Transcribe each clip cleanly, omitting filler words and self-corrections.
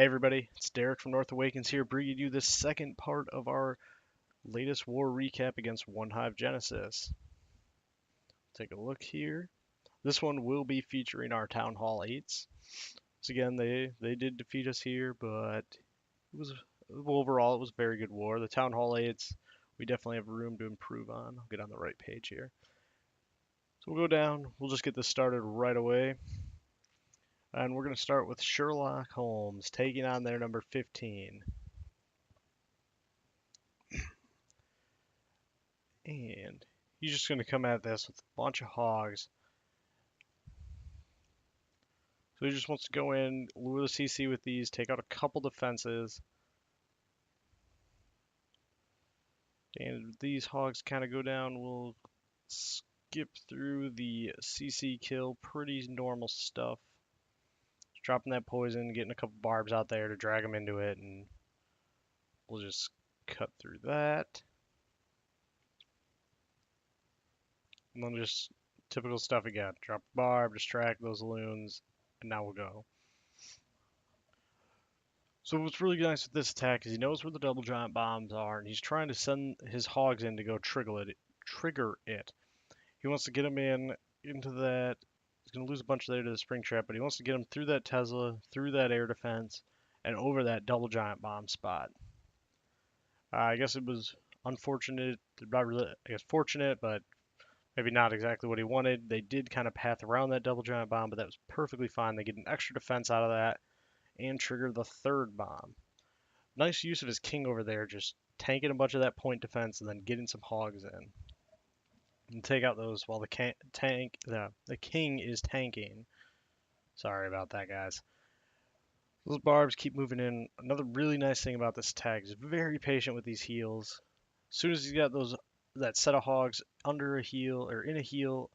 Hey everybody, it's Derek from North Awakens here, bringing you the second part of our latest war recap against OneHive Genesis. Take a look here. This one will be featuring our Townhall 8s. So again, they did defeat us here, but it was overall it was a very good war. The Townhall 8s, we definitely have room to improve on. I'll get on the right page here. So we'll go down. We'll just get this started right away. And we're going to start with Sherlock Holmes taking on their number 15. And he's just going to come at this with a bunch of hogs. So he just wants to go in, lure the CC with these, take out a couple defenses. And these hogs kind of go down. We'll skip through the CC kill. Pretty normal stuff. Just dropping that poison, getting a couple barbs out there to drag them into it, and we'll just cut through that. And then just typical stuff again. Drop a barb, distract those loons, and now we'll go. So what's really nice with this attack is he knows where the double giant bombs are, and he's trying to send his hogs in to go trigger it. He wants to get them into that. He's going to lose a bunch there to the spring trap, but he wants to get them through that Tesla, through that air defense, and over that double giant bomb spot. I guess it was unfortunate, not really, I guess fortunate, but maybe not exactly what he wanted. They did kind of path around that double giant bomb, but that was perfectly fine. They get an extra defense out of that and trigger the third bomb. Nice use of his king over there, just tanking a bunch of that point defense and then getting some hogs in. And take out those while the king is tanking. Sorry about that, guys. Those barbs keep moving in. Another really nice thing about this attack is very patient with these heals. As soon as he's got that set of hogs under a heal or in a heal,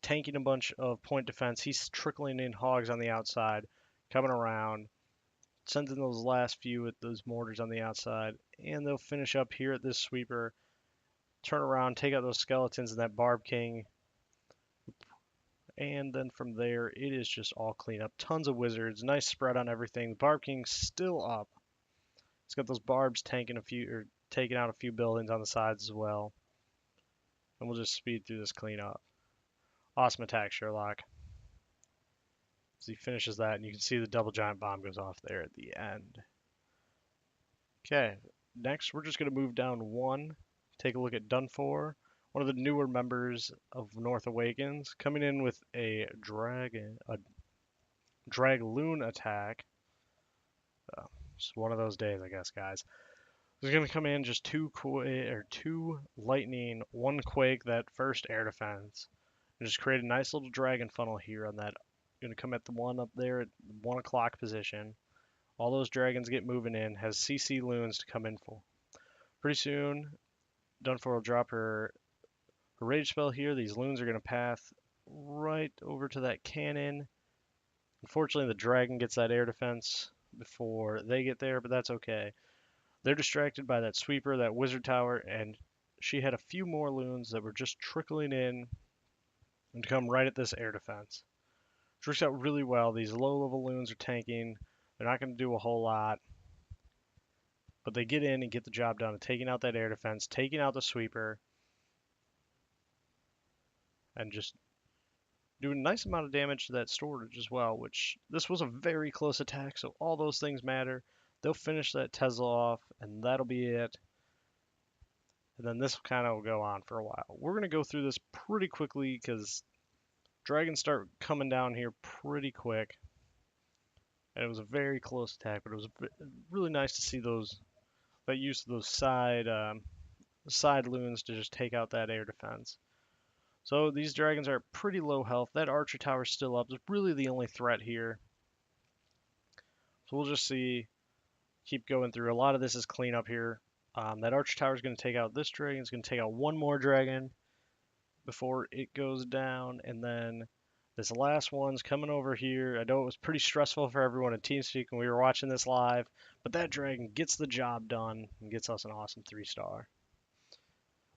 tanking a bunch of point defense, he's trickling in hogs on the outside, coming around, sends in those last few with those mortars on the outside, and they'll finish up here at this sweeper, turn around, take out those skeletons and that Barb King, and then from there it is just all cleanup. Tons of wizards, nice spread on everything. The Barb King's still up. It's got those barbs taking out a few buildings on the sides as well. And we'll just speed through this cleanup. Awesome attack, Sherlock. So he finishes that, and you can see the double giant bomb goes off there at the end. Okay, next we're just going to move down one, take a look at Dunfor, one of the newer members of North Awakens, coming in with a Dragloon attack. It's one of those days, I guess, guys. He's going to come in just two lightning, one quake, that first air defense, and just create a nice little dragon funnel here on that. Going to come at the one up there at 1 o'clock position. All those dragons get moving in, has CC loons to come in for. Pretty soon, Dunfor will drop her rage spell here. These loons are going to path right over to that cannon. Unfortunately, the dragon gets that air defense before they get there, but that's okay. They're distracted by that sweeper, that wizard tower, and she had a few more loons that were just trickling in and come right at this air defense. Which works out really well. These low-level loons are tanking. They're not going to do a whole lot. But they get in and get the job done, taking out that air defense, taking out the sweeper, and just doing a nice amount of damage to that storage as well, which this was a very close attack, so all those things matter. They'll finish that Tesla off, and that'll be it. And then this kind of will go on for a while. We're going to go through this pretty quickly because dragons start coming down here pretty quick. And it was a very close attack, but it was really nice to see that use of those side loons to just take out that air defense. So these dragons are pretty low health. That archer tower is still up. It's really the only threat here. So we'll just keep going through. A lot of this is cleanup here. That archer tower is going to take out this dragon. It's going to take out one more dragon before it goes down. And then this last one's coming over here. I know it was pretty stressful for everyone in TeamSpeak when we were watching this live. But that dragon gets the job done and gets us an awesome 3-star.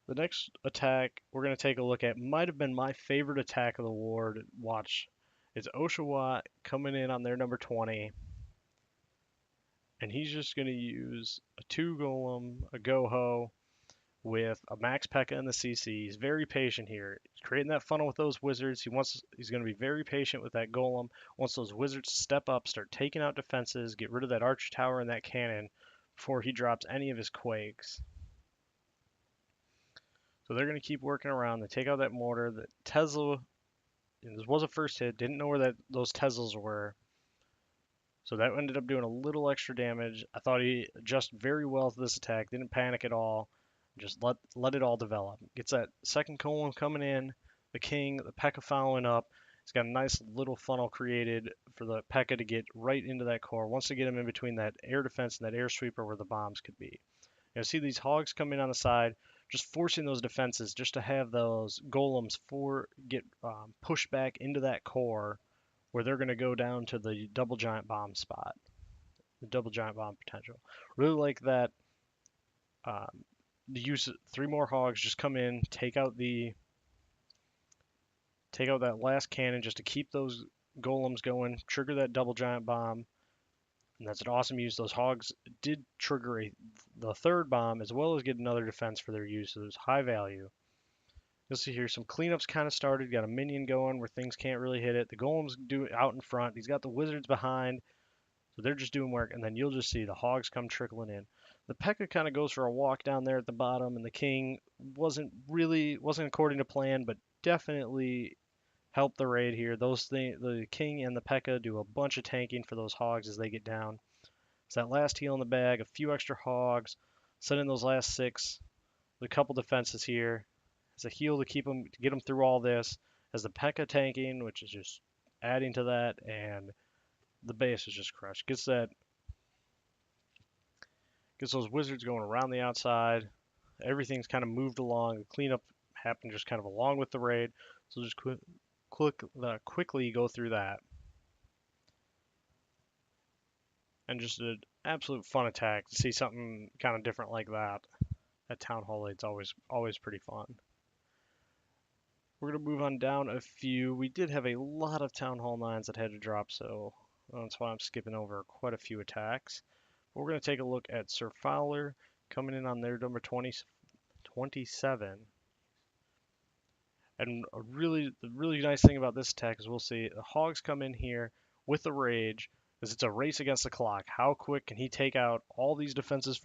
The next attack we're going to take a look at might have been my favorite attack of the war to watch. It's Oshawott coming in on their number 20. and he's just going to use a 2 golem, a go-ho, with a max P.E.K.K.A. and the CC. He's very patient here. He's creating that funnel with those wizards. He's going to be very patient with that golem. Once those wizards step up, start taking out defenses, get rid of that archer tower and that cannon before he drops any of his quakes. So they're going to keep working around. They take out that mortar. The Tesla, this was a first hit. Didn't know where those Teslas were. So that ended up doing a little extra damage. I thought he adjusted very well to this attack. Didn't panic at all. Just let it all develop. Gets that second column coming in. The king, the P.E.K.K.A. following up. He's got a nice little funnel created for the P.E.K.K.A. to get right into that core. Wants to get him in between that air defense and that air sweeper where the bombs could be. See these hogs come in on the side, just forcing those defenses just to have those golems get pushed back into that core where they're going to go down to the double giant bomb spot, the double giant bomb potential. Really like that. The use 3 more hogs, just come in, take out that last cannon just to keep those golems going, trigger that double giant bomb, and that's an awesome use. Those hogs did trigger the 3rd bomb as well as get another defense for their use, so it was high value. You'll see here some cleanups kind of started. Got a minion going where things can't really hit it. The golems do it out in front. He's got the wizards behind, so they're just doing work. And then you'll just see the hogs come trickling in. The P.E.K.K.A. kind of goes for a walk down there at the bottom, and the king wasn't according to plan, but definitely helped the raid here. The king and the P.E.K.K.A. do a bunch of tanking for those hogs as they get down. So that last heal in the bag, a few extra hogs, send in those last 6, a couple defenses here. As a heal to get them through all this. As the P.E.K.K.A. tanking, which is just adding to that, and the base is just crushed. Gets those wizards going around the outside. Everything's kind of moved along. The cleanup happened just kind of along with the raid. So just quickly go through that. And just an absolute fun attack. To see something kind of different like that at Townhall, it's always pretty fun. We're going to move on down a few. We did have a lot of Town Hall 9s that had to drop, so that's why I'm skipping over quite a few attacks. But we're going to take a look at Sir Fowler coming in on their number 27. And the really nice thing about this attack is we'll see the Hogs come in here with the Rage, as it's a race against the clock. How quick can he take out all these defenses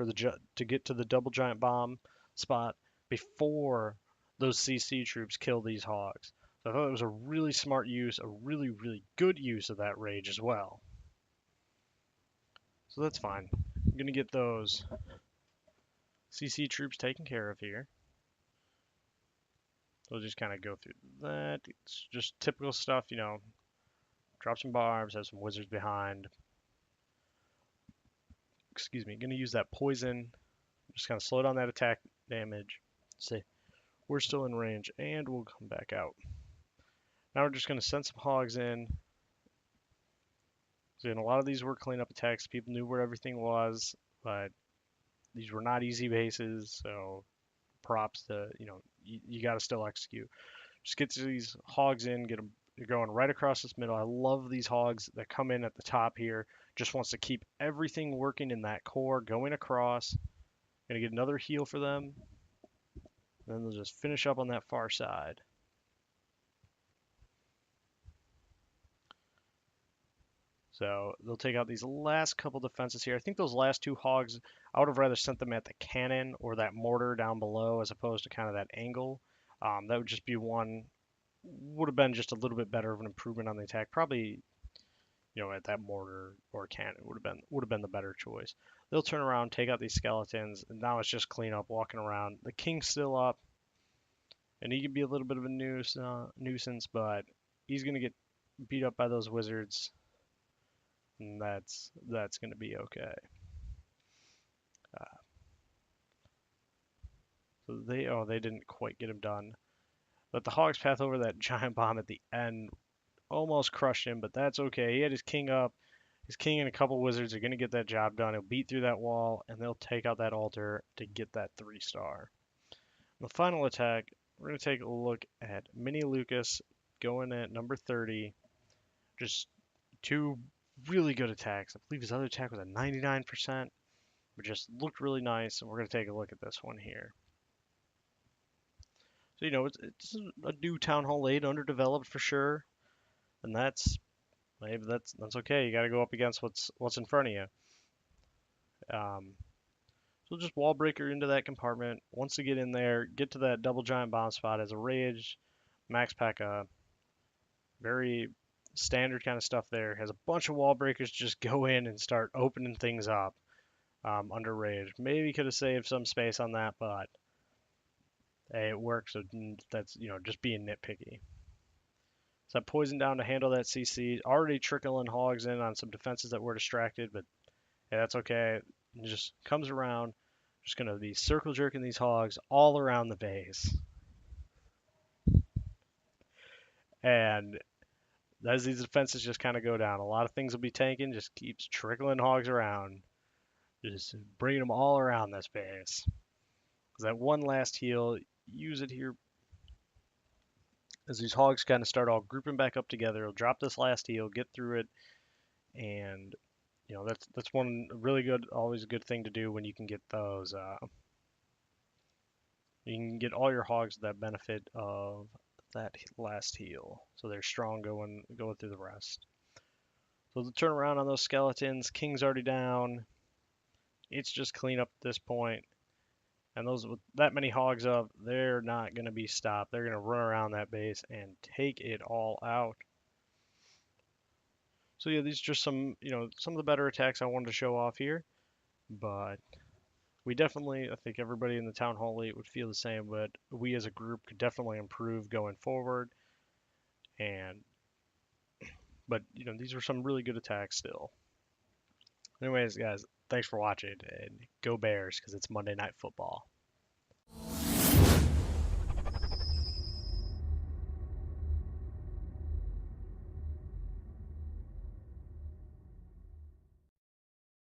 to get to the double giant bomb spot before those CC troops kill these hogs? So I thought it was a really smart use, a really, really good use of that rage as well. So that's fine. I'm going to get those CC troops taken care of here. We'll just kind of go through that. It's just typical stuff, drop some barbs, have some wizards behind. Excuse me, going to use that poison. Just kind of slow down that attack damage. See, we're still in range, and we'll come back out. Now we're just going to send some hogs in. So a lot of these were cleanup attacks. People knew where everything was, but these were not easy bases, so props to, you got to still execute. Just get these hogs in, get them going right across this middle. I love these hogs that come in at the top here. Just wants to keep everything working in that core, going across. Gonna get another heal for them. Then they'll just finish up on that far side. So they'll take out these last couple defenses here. I think those last 2 hogs, I would have rather sent them at the cannon or that mortar down below as opposed to kind of that angle. That would just be would have been just a little bit better of an improvement on the attack. Probably, at that mortar or cannon would have been the better choice. They'll turn around, take out these skeletons, and now it's just cleanup, walking around. The king's still up, and he can be a little bit of a nuisance, but he's gonna get beat up by those wizards. And that's going to be okay. So they didn't quite get him done. But the Hog's Path over that giant bomb at the end almost crushed him, but that's okay. He had his king up. His king and a couple wizards are going to get that job done. He'll beat through that wall, and they'll take out that altar to get that 3-star. The final attack, we're going to take a look at Mini Lucas going at number 30. Just 2 really good attacks. I believe his other attack was a 99%, but just looked really nice. And we're going to take a look at this one here. So, it's a new Town Hall 8, underdeveloped for sure. And that's okay. You got to go up against what's in front of you. Um, so just wall breaker into that compartment. Once you get in there, get to that double giant bomb spot as a rage. Max pack very standard kind of stuff there. Has a bunch of wall breakers. Just go in and start opening things up under rage. Maybe could have saved some space on that, but hey, it works. So that's just being nitpicky. So poison down to handle that CC. Already trickling hogs in on some defenses that were distracted, but hey, that's okay. It just comes around. Just gonna be circle jerking these hogs all around the base, and as these defenses just kind of go down, a lot of things will be tanking. Just keeps trickling hogs around, just bringing them all around this base. That one last heal, use it here as these hogs kind of start all grouping back up together. He'll drop this last heal, get through it, and that's one really good, always a good thing to do when you can get those. You can get all your hogs that benefit of that last heal, so they're strong going through the rest. So the turnaround on those skeletons, King's already down. It's just clean up at this point. And those with that many hogs up, they're not going to be stopped. They're going to run around that base and take it all out. So yeah, these are just some of the better attacks I wanted to show off here. But I think everybody in the Town Hall 8 would feel the same, but we as a group could definitely improve going forward. And but these were some really good attacks still. Anyways, guys, thanks for watching and go Bears because it's Monday Night Football.